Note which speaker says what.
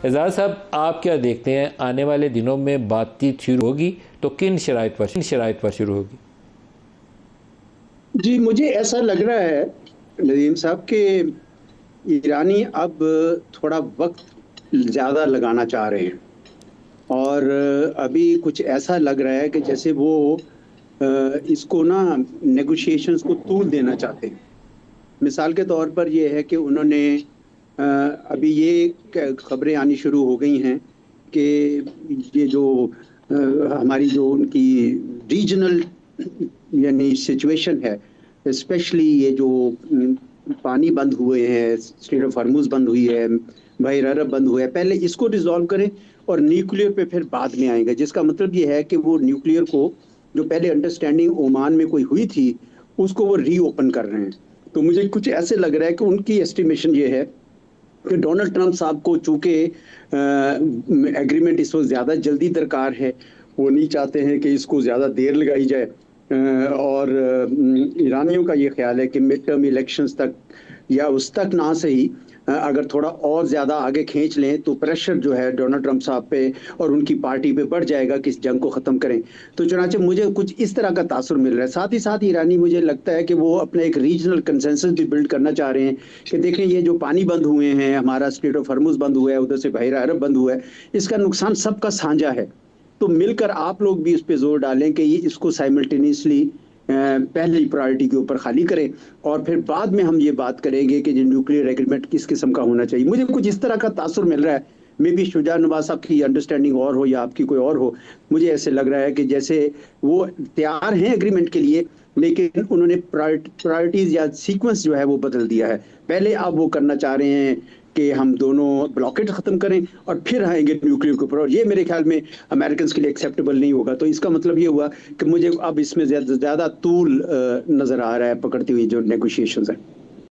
Speaker 1: एजाज साहब, आप क्या देखते हैं, आने वाले दिनों में बातचीत शुरू होगी तो किन शराइत पर शुरू होगी?
Speaker 2: जी, मुझे ऐसा लग रहा है नदीम साहब कि ईरानी अब थोड़ा वक्त ज़्यादा लगाना चाह रहे हैं। और अभी कुछ ऐसा लग रहा है कि जैसे वो इसको ना नेगोशिएशंस को तूल देना चाहते हैं। मिसाल के तौर पर ये है कि उन्होंने अभी ये खबरें आनी शुरू हो गई हैं कि ये जो हमारी जो उनकी रीजनल यानी सिचुएशन है, स्पेशली ये जो पानी बंद हुए हैं, स्ट्रेट ऑफ हॉर्मुज बंद हुई है, बहर अरब बंद हुआ है, पहले इसको रिजॉल्व करें और न्यूक्लियर पे फिर बाद में आएंगे। जिसका मतलब ये है कि वो न्यूक्लियर को, जो पहले अंडरस्टैंडिंग ओमान में कोई हुई थी, उसको वो रीओपन कर रहे हैं। तो मुझे कुछ ऐसे लग रहा है कि उनकी एस्टिमेशन ये है कि डोनाल्ड ट्रंप साहब को चूंकि एग्रीमेंट इस वक्त ज़्यादा जल्दी दरकार है, वो नहीं चाहते हैं कि इसको ज़्यादा देर लगाई जाए। और ईरानियों का ये ख्याल है कि मिड टर्म इलेक्शंस तक या उस तक ना सही, अगर थोड़ा और ज़्यादा आगे खींच लें तो प्रेशर जो है डोनाल्ड ट्रंप साहब पे और उनकी पार्टी पे बढ़ जाएगा कि इस जंग को ख़त्म करें। तो चुनांचे मुझे कुछ इस तरह का तासुर मिल रहा है। साथ ही साथ ईरानी, मुझे लगता है कि वो अपना एक रीजनल कंसेंसस भी बिल्ड करना चाह रहे हैं कि देखें, ये जो पानी बंद हुए हैं, हमारा स्ट्रेट ऑफ हॉर्मुज बंद हुआ है, उधर से बहर अरब बंद हुआ है, इसका नुकसान सबका साझा है। तो मिलकर आप लोग भी इस पे जोर डालें कि ये इसको साइमल्टेनियसली पहली प्रायोरिटी के ऊपर खाली करें और फिर बाद में हम ये बात करेंगे कि जो न्यूक्लियर एग्रीमेंट किस किस्म का होना चाहिए। मुझे कुछ इस तरह का तासुर मिल रहा है। मे बी शुजा नवाज साहब की अंडरस्टैंडिंग और हो या आपकी कोई और हो, मुझे ऐसे लग रहा है कि जैसे वो तैयार हैं एग्रीमेंट के लिए, लेकिन उन्होंने प्रायोरिटीज या सीक्वेंस जो है वो बदल दिया है। पहले अब वो करना चाह रहे हैं कि हम दोनों ब्लॉकेट खत्म करें और फिर आएंगे न्यूक्लियर के ऊपर, और ये मेरे ख्याल में अमेरिकन के लिए एक्सेप्टेबल नहीं होगा। तो इसका मतलब ये हुआ कि मुझे अब इसमें ज्यादा तूल नजर आ रहा है पकड़ती हुई जो नेगोशिएशंस है।